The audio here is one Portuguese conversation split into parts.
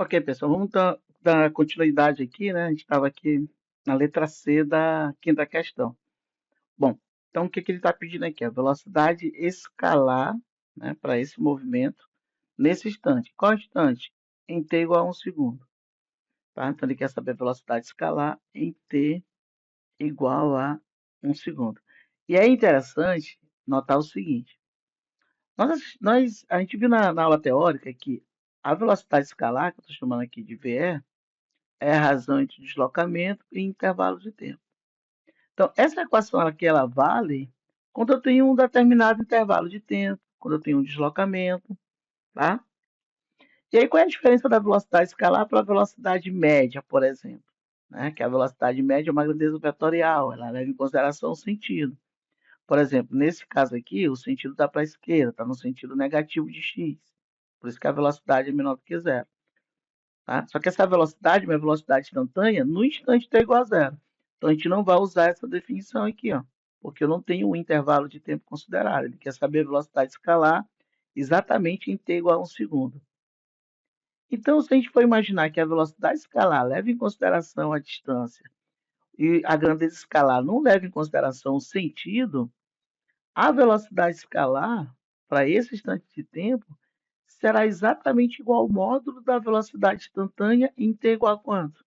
Ok, pessoal, vamos dar continuidade aqui, né? A gente estava aqui na letra C da quinta questão. Bom, então o que que ele está pedindo aqui? A velocidade escalar, né, para esse movimento nesse instante. Qual instante? Em t igual a 1 segundo, tá? Então ele quer saber a velocidade escalar em t igual a 1 segundo. E é interessante notar o seguinte: a gente viu na aula teórica que a velocidade escalar, que eu estou chamando aqui de VE, é a razão entre deslocamento e intervalo de tempo. Então, essa equação aqui, ela vale quando eu tenho um determinado intervalo de tempo, quando eu tenho um deslocamento, tá? E aí, qual é a diferença da velocidade escalar para a velocidade média, por exemplo? Né? Que a velocidade média é uma grandeza vetorial, ela leva em consideração o sentido. Por exemplo, nesse caso aqui, o sentido está para a esquerda, está no sentido negativo de x. Por isso que a velocidade é menor do que zero. Tá? Só que essa velocidade, uma velocidade instantânea, no instante está igual a zero. Então a gente não vai usar essa definição aqui, ó, porque eu não tenho um intervalo de tempo considerado. Ele quer saber a velocidade escalar exatamente em t igual a 1 segundo. Então, se a gente for imaginar que a velocidade escalar leva em consideração a distância e a grandeza escalar não leva em consideração o sentido, a velocidade escalar para esse instante de tempo será exatamente igual ao módulo da velocidade instantânea em t igual a quanto?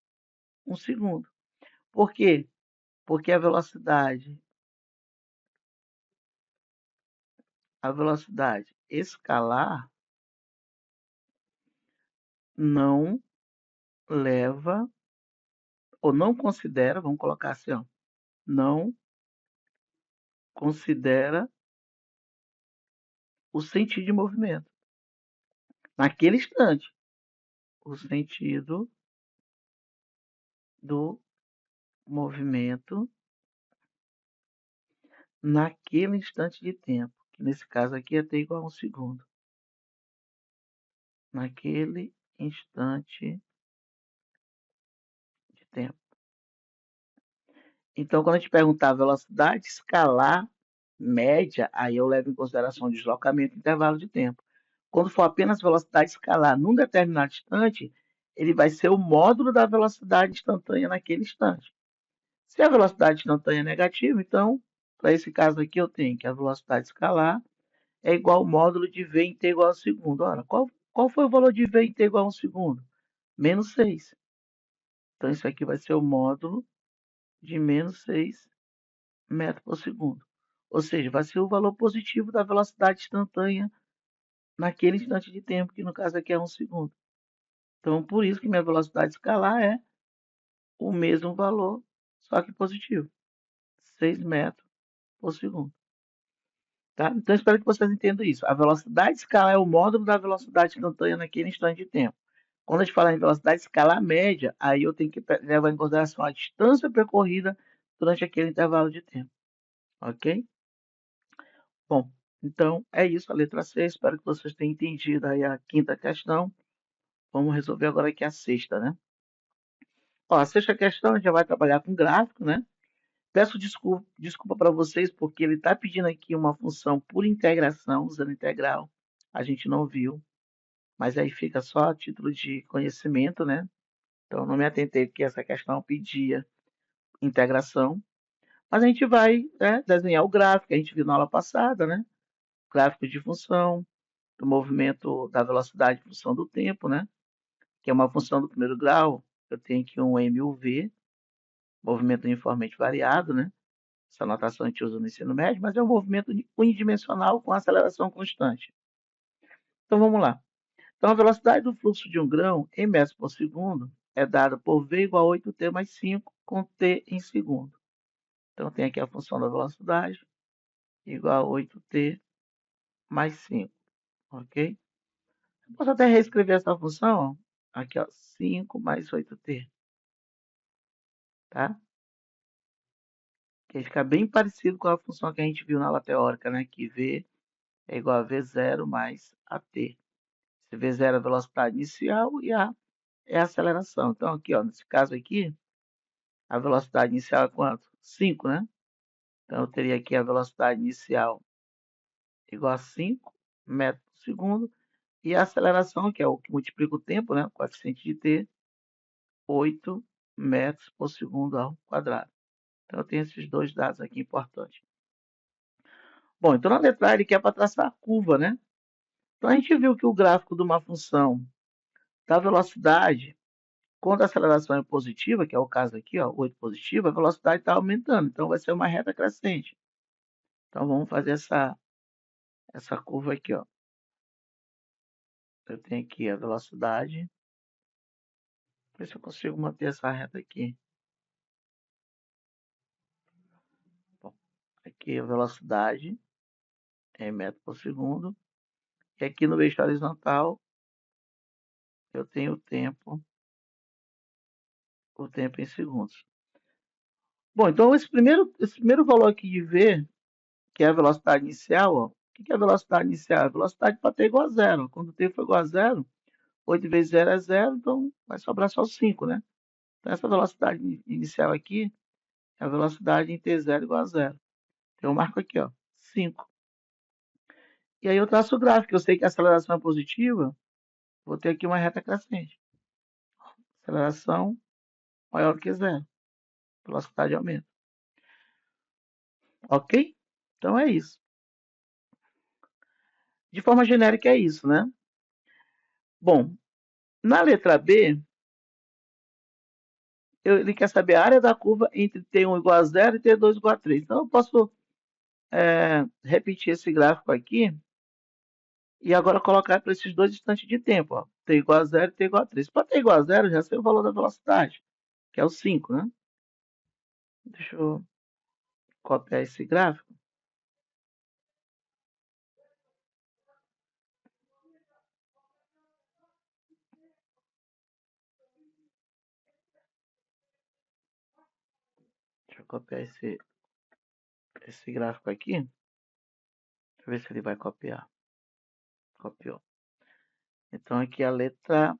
1 segundo. Por quê? Porque a velocidade escalar não leva, ou não considera, vamos colocar assim, ó, não considera o sentido de movimento. Naquele instante, o sentido do movimento naquele instante de tempo, que nesse caso aqui é t igual a 1 segundo. Naquele instante de tempo. Então, quando a gente perguntar a velocidade escalar média, aí eu levo em consideração o deslocamento e intervalo de tempo. Quando for apenas velocidade escalar num determinado instante, ele vai ser o módulo da velocidade instantânea naquele instante. Se a velocidade instantânea é negativa, então, para esse caso aqui, eu tenho que a velocidade escalar é igual ao módulo de v em t igual a segundo. Ora, qual foi o valor de v em t igual a 1 segundo? Menos 6. Então, isso aqui vai ser o módulo de menos 6 metros por segundo. Ou seja, vai ser o valor positivo da velocidade instantânea naquele instante de tempo, que no caso aqui é 1 segundo. Então, por isso que minha velocidade escalar é o mesmo valor, só que positivo, 6 metros por segundo. Tá? Então, espero que vocês entendam isso. A velocidade escalar é o módulo da velocidade instantânea naquele instante de tempo. Quando a gente fala em velocidade escalar média, aí eu tenho que levar em consideração a distância percorrida durante aquele intervalo de tempo. Ok? Bom, então é isso, a letra C. Espero que vocês tenham entendido aí a quinta questão. Vamos resolver agora aqui a sexta, né? Ó, a sexta questão a gente já vai trabalhar com gráfico, né? Peço desculpa para vocês porque ele está pedindo aqui uma função por integração, usando integral. A gente não viu, mas aí fica só a título de conhecimento, né? Então não me atentei que essa questão pedia integração. Mas a gente vai, né, desenhar o gráfico, a gente viu na aula passada, né? Gráfico de função, do movimento da velocidade em função do tempo, né? Que é uma função do primeiro grau. Eu tenho aqui um m u v, movimento uniformemente variado, né? Essa notação a gente usa no ensino médio, mas é um movimento unidimensional com aceleração constante. Então vamos lá. Então a velocidade do fluxo de um grão em metros por segundo é dada por v igual a 8t mais 5 com t em segundo. Então tem aqui a função da velocidade igual a 8t mais 5, ok? Eu posso até reescrever essa função, ó. Aqui, ó, 5 mais 8t, tá? Que aí fica bem parecido com a função que a gente viu na aula teórica, né? Que v é igual a v0 mais at. Esse v0 é a velocidade inicial e a é a aceleração. Então, aqui, ó, nesse caso aqui, a velocidade inicial é quanto? 5, né? Então, eu teria aqui a velocidade inicial igual a 5 metros por segundo. E a aceleração, que é o que multiplica o tempo, né? O coeficiente de t, 8 metros por segundo ao quadrado. Então, eu tenho esses dois dados aqui importantes. Bom, então na letra A ele quer para traçar a curva, né? Então, a gente viu que o gráfico de uma função da velocidade, quando a aceleração é positiva, que é o caso aqui, ó, 8 positiva, a velocidade está aumentando. Então, vai ser uma reta crescente. Então, vamos fazer essa curva aqui, ó. Eu tenho aqui a velocidade. Ver se eu consigo manter essa reta aqui. Bom, aqui a velocidade em metros por segundo. E aqui no eixo horizontal eu tenho o tempo em segundos. Bom, então esse primeiro valor aqui de V, que é a velocidade inicial, ó. O que é a velocidade inicial? A velocidade para t igual a zero. Quando t for igual a zero, 8 vezes zero é zero, então vai sobrar só 5, né? Então essa velocidade inicial aqui é a velocidade em t0 igual a zero. Então eu marco aqui, ó, 5. E aí eu traço o gráfico. Eu sei que a aceleração é positiva, vou ter aqui uma reta crescente. Aceleração maior do que zero. Velocidade aumenta. Ok? Então é isso. De forma genérica é isso, né? Bom, na letra B, ele quer saber a área da curva entre T1 igual a zero e T2 igual a 3. Então eu posso repetir esse gráfico aqui e agora colocar para esses dois instantes de tempo. Ó. T igual a zero e T igual a 3. Para T igual a zero, já sei o valor da velocidade, que é o 5, né? Deixa eu copiar esse gráfico. Deixa eu copiar esse gráfico aqui. Deixa eu ver se ele vai copiar. Copiou. Então aqui a letra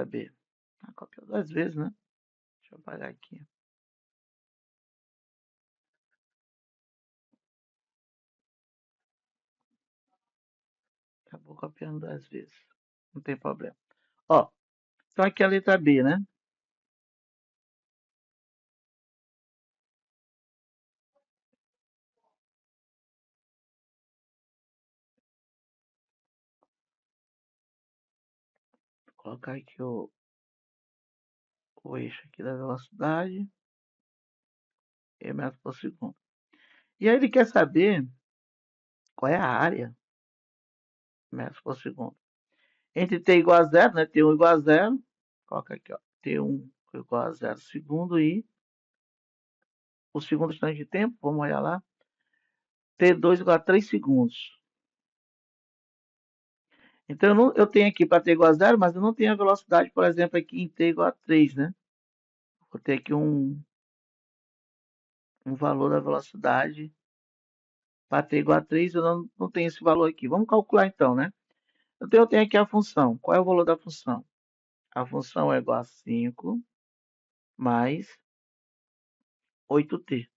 B. Ah, copiou duas vezes, né? Deixa eu apagar aqui. Acabou copiando duas vezes. Não tem problema. Ó, então aqui a letra B, né? Vou colocar aqui o eixo aqui da velocidade em metros por segundo. E aí ele quer saber qual é a área metros por segundo. Entre t igual a zero, né? T1 igual a zero. Coloca aqui, ó. T1 igual a zero segundo e o segundo instante de tempo, vamos olhar lá. T2 igual a 3 segundos. Então eu tenho aqui para t igual a zero, mas eu não tenho a velocidade, por exemplo, aqui em t igual a 3, né? Vou ter aqui um valor da velocidade para t igual a 3, eu não tenho esse valor aqui. Vamos calcular então, né? Então eu tenho aqui a função. Qual é o valor da função? A função é igual a 5 mais 8t.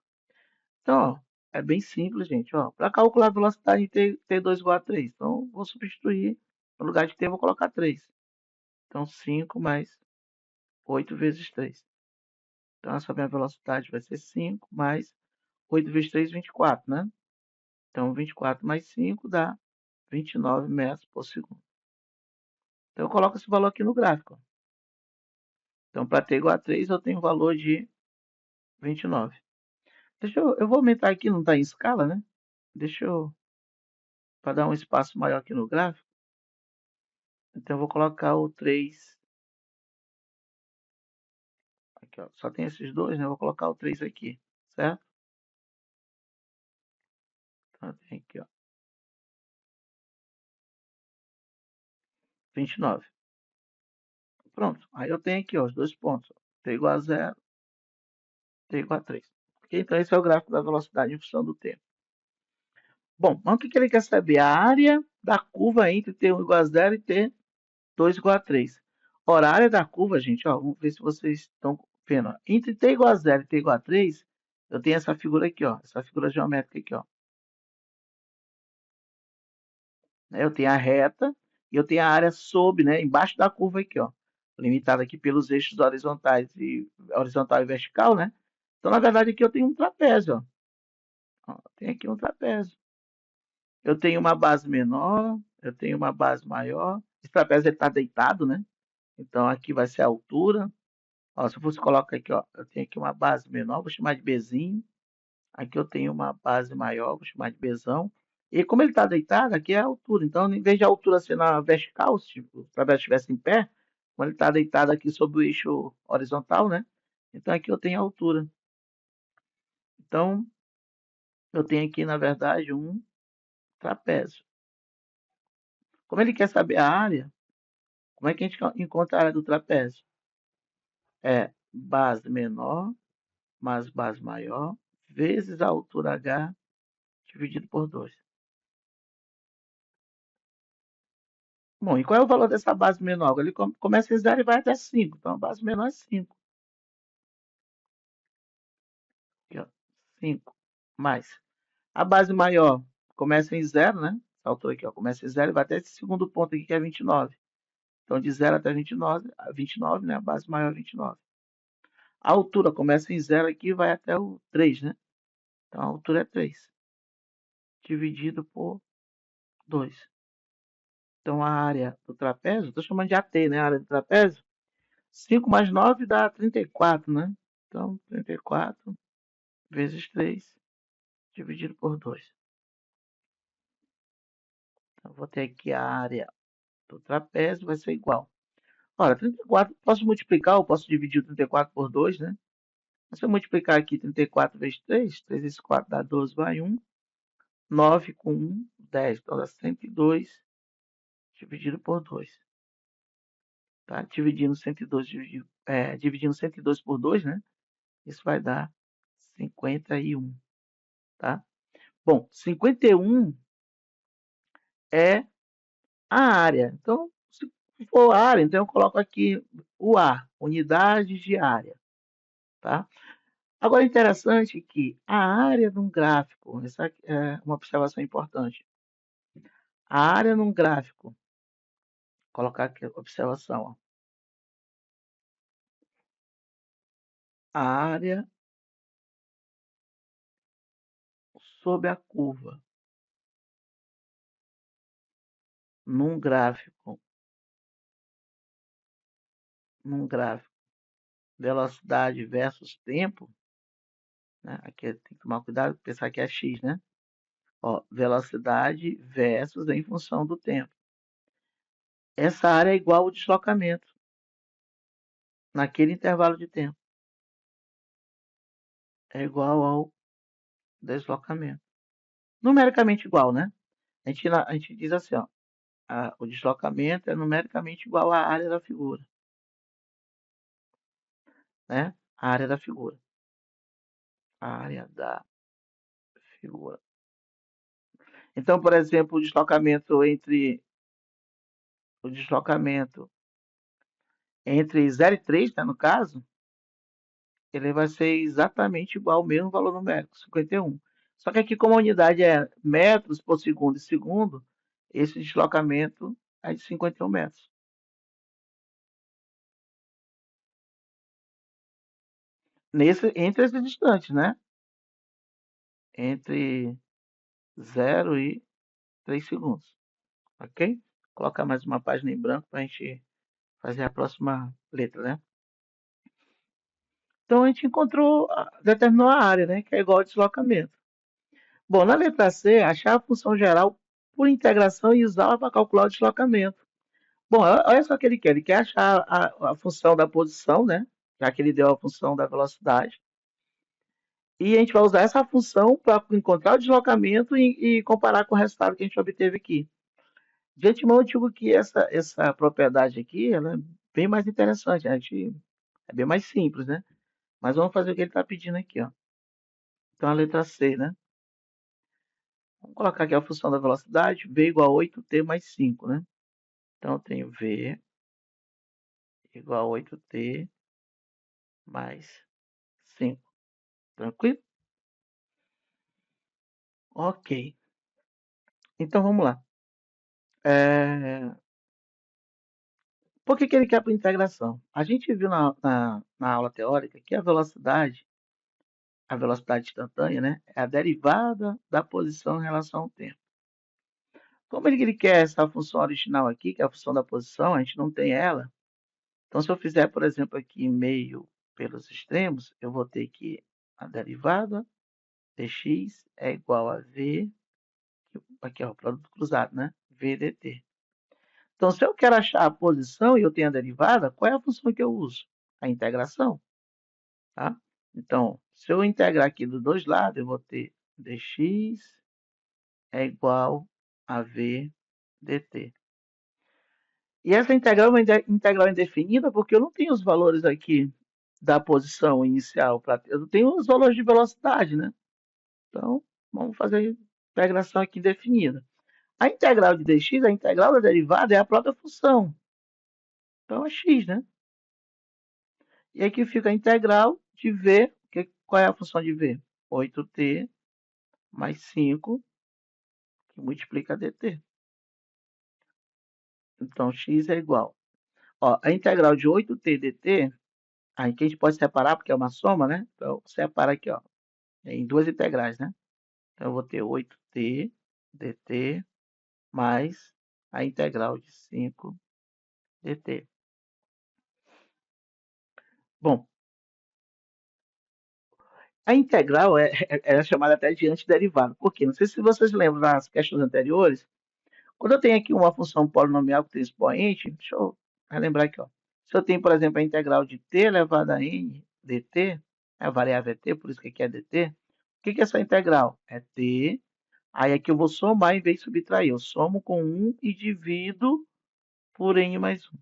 Então, ó, é bem simples, gente. Para calcular a velocidade em t2 igual a 3, então vou substituir, no lugar de t, vou colocar 3. Então, 5 mais 8 vezes 3. Então, essa minha velocidade vai ser 5 mais 8 vezes 3, 24, né? Então, 24 mais 5 dá 29 metros por segundo. Então, eu coloco esse valor aqui no gráfico. Então, para t igual a 3, eu tenho um valor de 29. Eu vou aumentar aqui, não está em escala, né? Para dar um espaço maior aqui no gráfico. Então, eu vou colocar o 3. Aqui, ó. Só tem esses dois, né? Eu vou colocar o 3 aqui, certo? Então, tem aqui, ó. 29. Pronto. Aí eu tenho aqui, ó, os dois pontos. T igual a zero, t igual a 3. Ok? Então, esse é o gráfico da velocidade em função do tempo. Bom, mas o que ele quer saber? A área da curva entre t1 igual a zero e t2 igual a 3. Ora, a área da curva, gente, ó, vamos ver se vocês estão vendo. Ó. Entre t igual a zero e t igual a 3, eu tenho essa figura aqui, ó. Essa figura geométrica aqui, ó. Né? Eu tenho a reta e eu tenho a área sob, né, embaixo da curva aqui, ó, limitada aqui pelos eixos horizontais e horizontal e vertical, né? Então, na verdade, aqui eu tenho um trapézio, ó. Ó, tem aqui um trapézio. Eu tenho uma base menor, eu tenho uma base maior. Esse trapézio está deitado, né? Então aqui vai ser a altura. Ó, se eu fosse colocar aqui, ó, eu tenho aqui uma base menor, vou chamar de Bzinho. Aqui eu tenho uma base maior, vou chamar de Bzão. E como ele está deitado, aqui é a altura. Então, em vez de a altura ser na vertical, se o trapézio estivesse em pé, como ele está deitado aqui sobre o eixo horizontal, né? Então aqui eu tenho a altura. Então, eu tenho aqui, na verdade, um trapézio. Como ele quer saber a área, como é que a gente encontra a área do trapézio? É base menor mais base maior vezes a altura H dividido por 2. Bom, e qual é o valor dessa base menor? Ele começa em 0 e vai até 5. Então, a base menor é 5. Aqui, ó, 5 mais. A base maior começa em 0, né? Essa altura aqui, ó, começa em 0 e vai até esse segundo ponto aqui, que é 29. Então, de 0 até 29, né? A base maior é 29. A altura começa em 0 aqui e vai até o 3, né? Então, a altura é 3, dividido por 2. Então, a área do trapézio, estou chamando de AT, né? A área do trapézio, 5 mais 9 dá 34, né? Então, 34 vezes 3 dividido por 2. Então, vou ter aqui a área do trapézio, vai ser igual. Ora, 34, posso multiplicar, eu posso dividir o 34 por 2, né? Se eu multiplicar aqui 34 vezes 3, 3 vezes 4 dá 12, vai 1. 9 com 1, 10. Então, dá 102 dividido por 2. Tá? Dividindo 102 por 2, né? Isso vai dar 51, tá? Bom, 51 é a área. Então, se for área, então eu coloco aqui o A, unidades de área, tá? Agora, é interessante que a área num gráfico, essa é uma observação importante. A área num gráfico, colocar aqui a observação, ó. A área sob a curva, num gráfico, velocidade versus tempo, né? Aqui tem que tomar cuidado, pensar que é x, né? Ó, velocidade versus em função do tempo. Essa área é igual ao deslocamento naquele intervalo de tempo. É igual ao deslocamento. Numericamente igual, né? A gente diz assim, ó, o deslocamento é numericamente igual à área da figura, né? A área da figura. A área da figura. Então, por exemplo, o deslocamento entre 0 e 3, né, no caso, ele vai ser exatamente igual ao mesmo valor numérico, 51. Só que aqui, como a unidade é metros por segundo e segundo, esse deslocamento é de 51 metros. Entre esses distantes, né? Entre 0 e 3 segundos. Ok? Vou colocar mais uma página em branco para a gente fazer a próxima letra, né? Então a gente determinou a área, né? Que é igual ao deslocamento. Bom, na letra C, achar a função geral por integração e usá-la para calcular o deslocamento. Bom, olha só o que ele quer. Ele quer achar a função da posição, né? Já que ele deu a função da velocidade. E a gente vai usar essa função para encontrar o deslocamento e comparar com o resultado que a gente obteve aqui. De antemão, eu digo que essa propriedade aqui ela é bem mais interessante. É bem mais simples, né? Mas vamos fazer o que ele está pedindo aqui, ó. Então, a letra C, né? Vamos colocar aqui a função da velocidade, v igual a 8t mais 5, né? Então, eu tenho v igual a 8t mais 5. Tranquilo? Ok. Então, vamos lá. É, por que que ele quer para integração? A gente viu na aula teórica que a velocidade instantânea, né, é a derivada da posição em relação ao tempo. Como ele quer essa função original aqui, que é a função da posição, a gente não tem ela. Então, se eu fizer, por exemplo, aqui meio pelos extremos, eu vou ter que a derivada dx é igual a v, aqui ó, o produto cruzado, né? V dt. Então, se eu quero achar a posição e eu tenho a derivada, qual é a função que eu uso? A integração, tá? Então, se eu integrar aqui dos dois lados, eu vou ter dx é igual a v dt. E essa integral é uma integral indefinida porque eu não tenho os valores aqui da posição inicial. Eu não tenho os valores de velocidade, né? Então, vamos fazer a integração aqui definida. A integral de dx, a integral da derivada, é a própria função. Então, é x, né? E aqui fica a integral de v. Qual é a função de v? 8t mais 5, que multiplica dt. Então, x é igual. Ó, a integral de 8t dt, aí que a gente pode separar, porque é uma soma, né? Então, separa aqui, ó, em duas integrais, né? Então, eu vou ter 8t dt mais a integral de 5 dt. Bom, a integral é chamada até de antiderivada. Por quê? Não sei se vocês lembram das questões anteriores. Quando eu tenho aqui uma função polinomial que tem expoente, deixa eu relembrar aqui, ó. Se eu tenho, por exemplo, a integral de t elevado a n dt, a variável é t, por isso que aqui é dt. O que é essa integral? É t. Aí aqui eu vou somar em vez de subtrair. Eu somo com 1 e divido por n mais 1.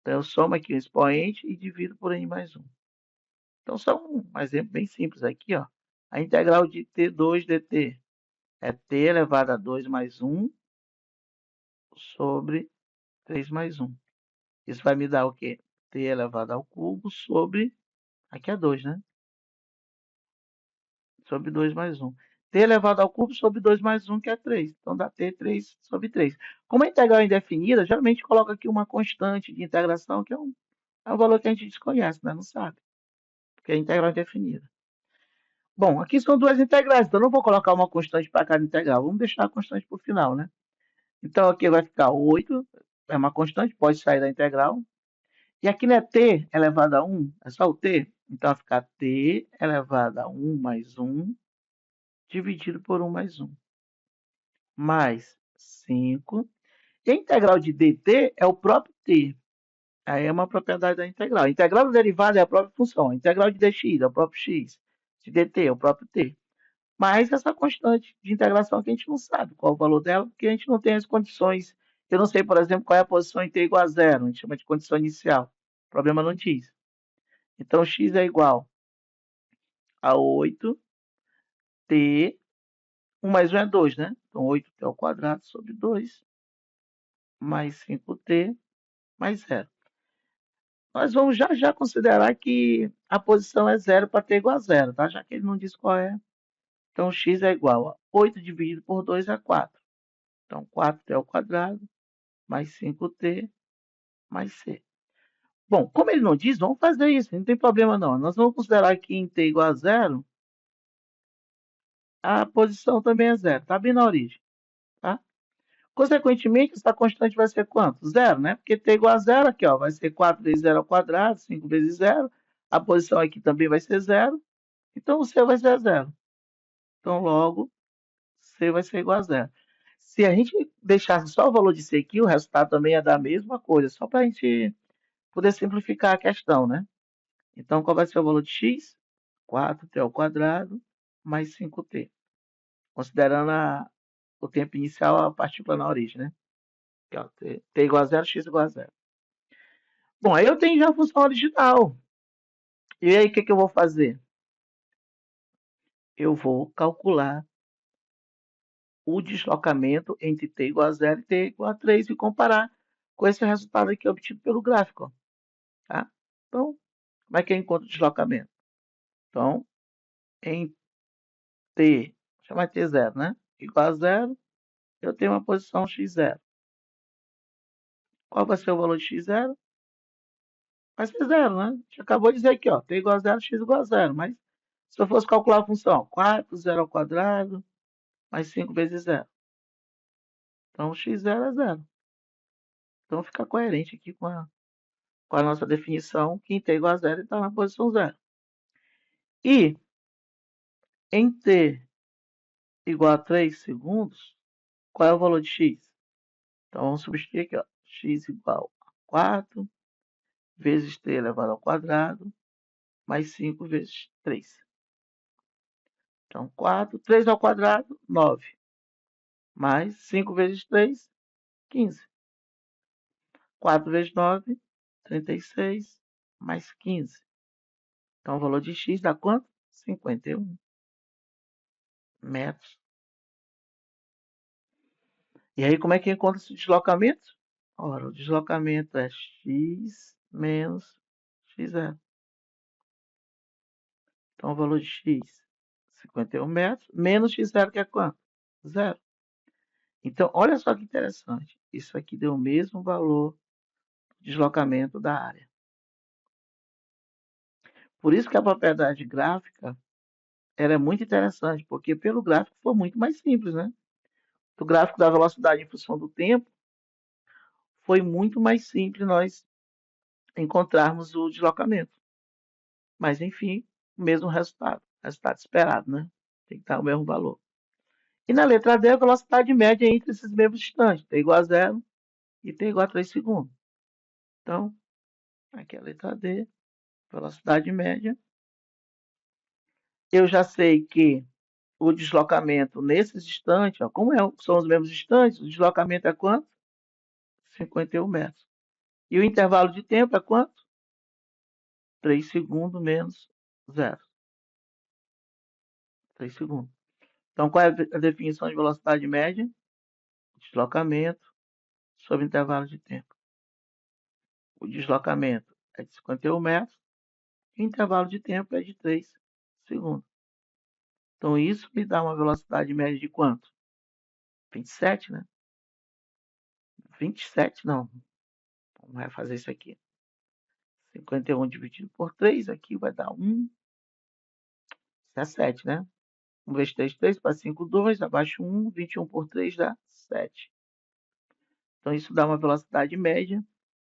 Então, eu somo aqui o expoente e divido por n mais 1. Então, só um exemplo bem simples aqui, ó. A integral de t2 dt é t elevado a 2 mais 1 sobre 3 mais 1. Isso vai me dar o quê? T elevado ao cubo sobre, aqui é 2, né? Sobre 2 mais 1. T elevado ao cubo sobre 2 mais 1, que é 3. Então dá T3 sobre 3. Como a integral é indefinida, geralmente coloca aqui uma constante de integração, que é um valor que a gente desconhece, né? Não sabe, porque a integral é indefinida. Bom, aqui são duas integrais, então eu não vou colocar uma constante para cada integral. Vamos deixar a constante para o final, né? Então aqui vai ficar 8, é uma constante, pode sair da integral. E aqui não é t elevado a 1, é só o t. Então vai ficar t elevado a 1 mais 1 dividido por 1 mais 1. Mais 5. E a integral de dt é o próprio t. Aí é uma propriedade da integral. A integral da derivada é a própria função. A integral de dx é o próprio x. De dt é o próprio t. Mas essa constante de integração que a gente não sabe qual é o valor dela, porque a gente não tem as condições. Eu não sei, por exemplo, qual é a posição em t igual a zero. A gente chama de condição inicial. O problema não diz. Então, x é igual a 8t. 1 mais 1 é 2, né? Então, 8t ao quadrado sobre 2 mais 5t mais zero. Nós vamos já já considerar que a posição é zero para t igual a zero, tá? Já que ele não diz qual é. Então, x é igual a 8 dividido por 2 é 4. Então, 4t ao quadrado mais 5t mais c. Bom, como ele não diz, vamos fazer isso, não tem problema não. Nós vamos considerar que em t igual a zero, a posição também é zero, tá bem na origem, tá? Consequentemente, essa constante vai ser quanto? Zero, né? Porque t igual a zero aqui, ó, vai ser 4 vezes zero ao quadrado, 5 vezes zero. A posição aqui também vai ser zero. Então, o c vai ser zero. Então, logo, c vai ser igual a zero. Se a gente deixasse só o valor de c aqui, o resultado também ia dar a mesma coisa, só para a gente poder simplificar a questão, né? Então, qual vai ser o valor de x? 4t ao quadrado mais 5t. Considerando o tempo inicial, a partícula na origem, né? Aqui, ó, t igual a zero, x igual a zero. Bom, aí eu tenho já a função original. E aí, o que que eu vou fazer? Eu vou calcular o deslocamento entre t igual a zero e t igual a 3 e comparar com esse resultado aqui obtido pelo gráfico, ó, tá? Então, como é que eu encontro o deslocamento? Então, em t, vou chamar t zero, né? Igual a zero, eu tenho uma posição x0. Qual vai ser o valor de x0? Vai ser zero, né? A gente acabou de dizer aqui, ó, t igual a zero, x igual a zero. Mas se eu fosse calcular a função, 4, 0 ao quadrado, mais 5 vezes zero. Então, x0 é zero. Então, fica coerente aqui com a nossa definição, que em t igual a zero está na posição zero. E em t igual a 3 segundos, qual é o valor de x? Então, vamos substituir aqui, ó, x igual a 4 vezes t elevado ao quadrado, mais 5 vezes 3. Então, 4, 3 ao quadrado, 9. Mais 5 vezes 3, 15. 4 vezes 9, 36, mais 15. Então, o valor de x dá quanto? 51 metros. E aí, como é que encontra esse deslocamento? Ora, o deslocamento é x menos x0. Então, o valor de x, 51 metros, menos x0, que é quanto? Zero. Então, olha só que interessante. Isso aqui deu o mesmo valor de deslocamento da área. Por isso que a propriedade gráfica ela é muito interessante, porque pelo gráfico foi muito mais simples, né? O gráfico da velocidade em função do tempo foi muito mais simples nós encontrarmos o deslocamento. Mas, enfim, o mesmo resultado esperado, né? Tem que dar o mesmo valor. E na letra D, a velocidade média entre esses mesmos instantes, t igual a zero e t igual a 3 segundos. Então, aqui é a letra D, velocidade média. Eu já sei que o deslocamento nesses instantes, ó, como são os mesmos instantes, o deslocamento é quanto? 51 metros. E o intervalo de tempo é quanto? 3 segundos menos zero. 3 segundos. Então, qual é a definição de velocidade média? Deslocamento sobre intervalo de tempo. O deslocamento é de 51 metros e o intervalo de tempo é de 3 segundos. Então, isso me dá uma velocidade média de quanto? 27, né? 27 não. Vamos fazer isso aqui. 51 dividido por 3, aqui vai dar 1. Isso é 7, né? 1 vezes 3, 3, para 5, 2, abaixo 1, 21 por 3 dá 7. Então, isso dá uma velocidade média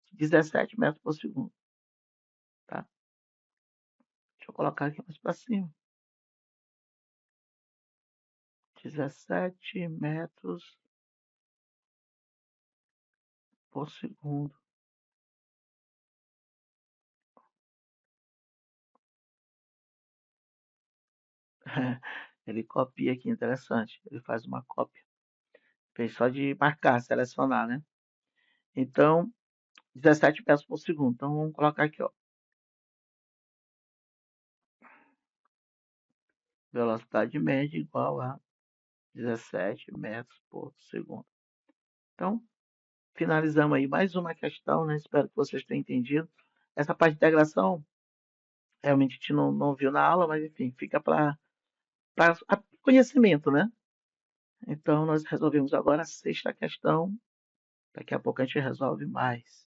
de 17 metros por segundo. Tá? Deixa eu colocar aqui mais para cima. 17 metros por segundo. Ele copia aqui, interessante. Ele faz uma cópia. Fez só de marcar, selecionar, né? Então, 17 metros por segundo. Então, vamos colocar aqui, ó. Velocidade média igual a 17 metros por segundo. Então, finalizamos aí mais uma questão, né? Espero que vocês tenham entendido. Essa parte de integração, realmente a gente não viu na aula, mas enfim, fica para conhecimento, né? Então, nós resolvemos agora a sexta questão. Daqui a pouco a gente resolve mais.